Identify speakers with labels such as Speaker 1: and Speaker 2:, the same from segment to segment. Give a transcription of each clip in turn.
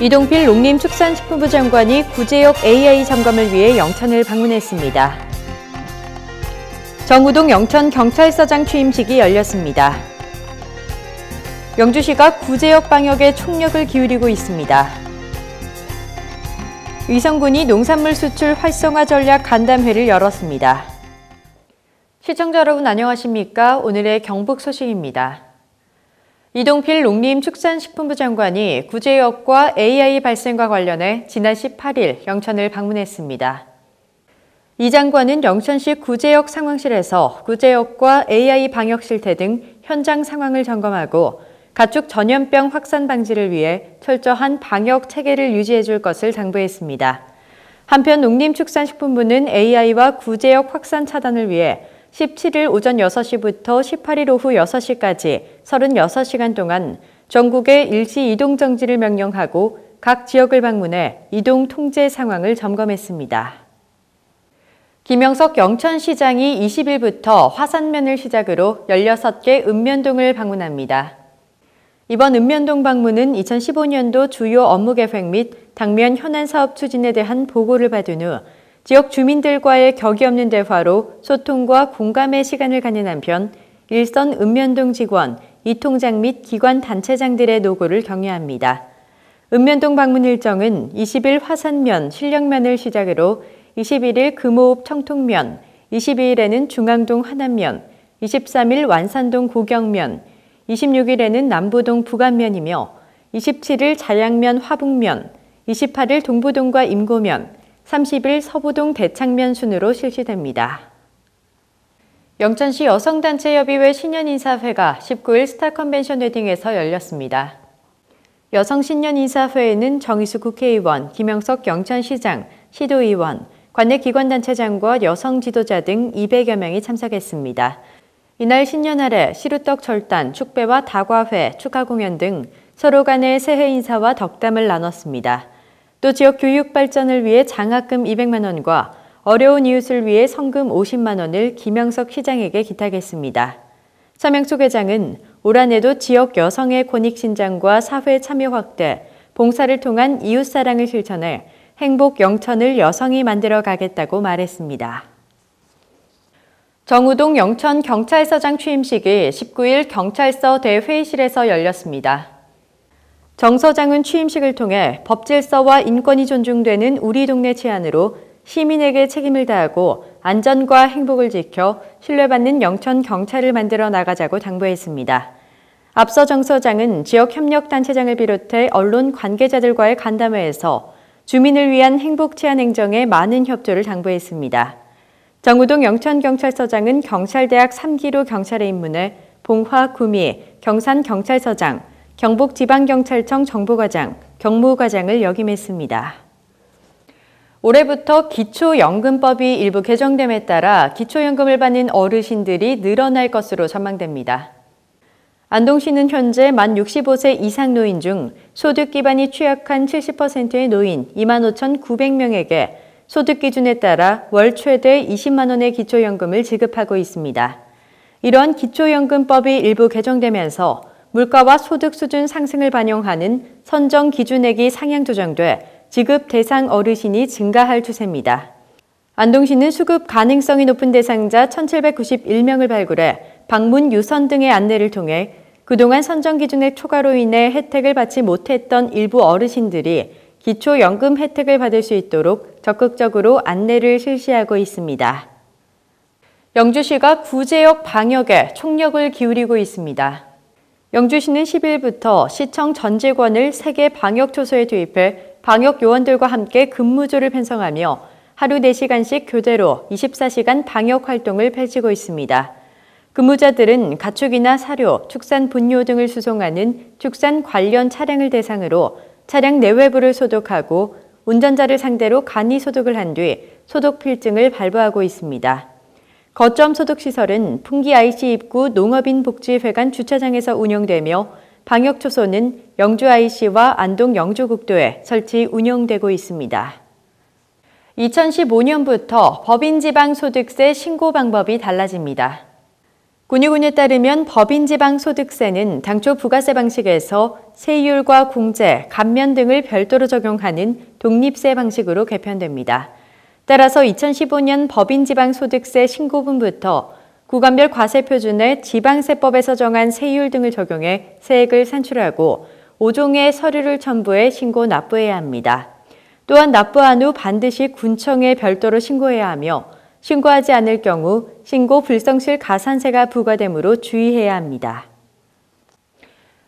Speaker 1: 이동필 농림축산식품부 장관이 구제역 AI 점검을 위해 영천을 방문했습니다. 정우동 영천경찰서장 취임식이 열렸습니다. 영주시가 구제역 방역에 총력을 기울이고 있습니다. 의성군이 농산물 수출 활성화 전략 간담회를 열었습니다. 시청자 여러분 안녕하십니까? 오늘의 경북 소식입니다. 이동필 농림축산식품부 장관이 구제역과 AI 발생과 관련해 지난 18일 영천을 방문했습니다. 이 장관은 영천시 구제역 상황실에서 구제역과 AI 방역 실태 등 현장 상황을 점검하고 가축 전염병 확산 방지를 위해 철저한 방역 체계를 유지해 줄 것을 당부했습니다. 한편 농림축산식품부는 AI와 구제역 확산 차단을 위해 17일 오전 6시부터 18일 오후 6시까지 36시간 동안 전국에 일시 이동 정지를 명령하고 각 지역을 방문해 이동 통제 상황을 점검했습니다. 김영석 영천시장이 20일부터 화산면을 시작으로 16개 읍면동을 방문합니다. 이번 읍면동 방문은 2015년도 주요 업무 계획 및 당면 현안 사업 추진에 대한 보고를 받은 후 지역 주민들과의 격이 없는 대화로 소통과 공감의 시간을 갖는 한편 일선 읍면동 직원, 이통장 및 기관 단체장들의 노고를 격려합니다. 읍면동 방문 일정은 20일 화산면, 신령면을 시작으로 21일 금호읍 청통면, 22일에는 중앙동 하남면, 23일 완산동 고경면, 26일에는 남부동 북안면이며 27일 자양면 화북면, 28일 동부동과 임고면, 30일 서부동 대창면 순으로 실시됩니다. 영천시 여성단체협의회 신년인사회가 19일 스타컨벤션 웨딩에서 열렸습니다. 여성신년인사회에는 정의수 국회의원, 김영석 영천시장, 시도의원, 관내 기관단체장과 여성 지도자 등 200여 명이 참석했습니다. 이날 신년 아래 시루떡 절단, 축배와 다과회, 축하 공연 등 서로 간의 새해 인사와 덕담을 나눴습니다. 또 지역 교육 발전을 위해 장학금 200만 원과 어려운 이웃을 위해 성금 50만 원을 김영석 시장에게 기탁했습니다. 서명숙 회장은 올 한해도 지역 여성의 권익 신장과 사회 참여 확대, 봉사를 통한 이웃사랑을 실천해 행복 영천을 여성이 만들어 가겠다고 말했습니다. 정우동 영천경찰서장 취임식이 19일 경찰서 대회의실에서 열렸습니다. 정 서장은 취임식을 통해 법질서와 인권이 존중되는 우리 동네 치안으로 시민에게 책임을 다하고 안전과 행복을 지켜 신뢰받는 영천 경찰을 만들어 나가자고 당부했습니다. 앞서 정 서장은 지역협력단체장을 비롯해 언론 관계자들과의 간담회에서 주민을 위한 행복 치안 행정에 많은 협조를 당부했습니다. 정우동 영천경찰서장은 경찰대학 3기로 경찰에 입문해 봉화 구미, 경산경찰서장, 경북지방경찰청 정보과장, 경무과장을 역임했습니다. 올해부터 기초연금법이 일부 개정됨에 따라 기초연금을 받는 어르신들이 늘어날 것으로 전망됩니다. 안동시는 현재 만 65세 이상 노인 중 소득 기반이 취약한 70%의 노인 25,900명에게 소득 기준에 따라 월 최대 20만 원의 기초연금을 지급하고 있습니다. 이러한 기초연금법이 일부 개정되면서 물가와 소득 수준 상승을 반영하는 선정 기준액이 상향 조정돼 지급 대상 어르신이 증가할 추세입니다. 안동시는 수급 가능성이 높은 대상자 1,791명을 발굴해 방문 유선 등의 안내를 통해 그동안 선정 기준액 초과로 인해 혜택을 받지 못했던 일부 어르신들이 기초연금 혜택을 받을 수 있도록 적극적으로 안내를 실시하고 있습니다. 영주시가 구제역 방역에 총력을 기울이고 있습니다. 영주시는 10일부터 시청 전 직원을 3개 방역초소에 투입해 방역 요원들과 함께 근무조를 편성하며 하루 4시간씩 교대로 24시간 방역 활동을 펼치고 있습니다. 근무자들은 가축이나 사료, 축산 분뇨 등을 수송하는 축산 관련 차량을 대상으로 차량 내외부를 소독하고 운전자를 상대로 간이 소독을 한 뒤 소독 필증을 발부하고 있습니다. 거점 소독시설은 풍기 IC 입구 농업인 복지회관 주차장에서 운영되며 방역초소는 영주 IC와 안동 영주국도에 설치 운영되고 있습니다. 2015년부터 법인지방소득세 신고 방법이 달라집니다. 군유군에 따르면 법인지방소득세는 당초 부가세 방식에서 세율과 공제, 감면 등을 별도로 적용하는 독립세 방식으로 개편됩니다. 따라서 2015년 법인지방소득세 신고분부터 구간별 과세표준에 지방세법에서 정한 세율 등을 적용해 세액을 산출하고 5종의 서류를 첨부해 신고 납부해야 합니다. 또한 납부한 후 반드시 군청에 별도로 신고해야 하며 신고하지 않을 경우 신고 불성실 가산세가 부과되므로 주의해야 합니다.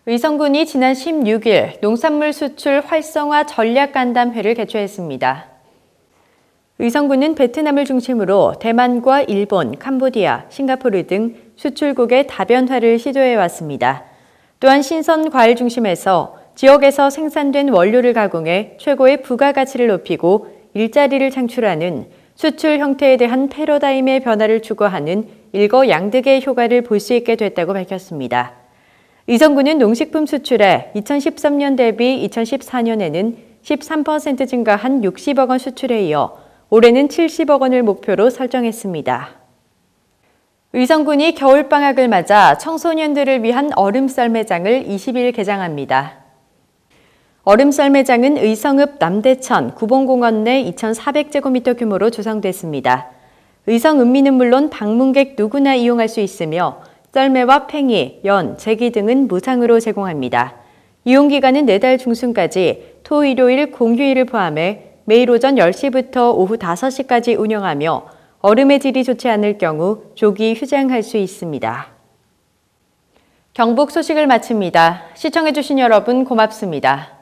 Speaker 1: 의성군이 지난 16일 농산물 수출 활성화 전략간담회를 개최했습니다. 의성군은 베트남을 중심으로 대만과 일본, 캄보디아, 싱가포르 등 수출국의 다변화를 시도해왔습니다. 또한 신선 과일 중심에서 지역에서 생산된 원료를 가공해 최고의 부가가치를 높이고 일자리를 창출하는 수출 형태에 대한 패러다임의 변화를 추구하는 일거양득의 효과를 볼 수 있게 됐다고 밝혔습니다. 의성군은 농식품 수출에 2013년 대비 2014년에는 13% 증가한 60억 원 수출에 이어 올해는 70억 원을 목표로 설정했습니다. 의성군이 겨울방학을 맞아 청소년들을 위한 얼음썰 매장을 20일 개장합니다. 얼음썰 매장은 의성읍 남대천 구봉공원 내 2,400제곱미터 규모로 조성됐습니다. 의성 읍민은 물론 방문객 누구나 이용할 수 있으며 썰매와 팽이, 연, 제기 등은 무상으로 제공합니다. 이용기간은 내달 중순까지 토, 일요일, 공휴일을 포함해 매일 오전 10시부터 오후 5시까지 운영하며 얼음의 질이 좋지 않을 경우 조기 휴장할 수 있습니다. 경북 소식을 마칩니다. 시청해주신 여러분 고맙습니다.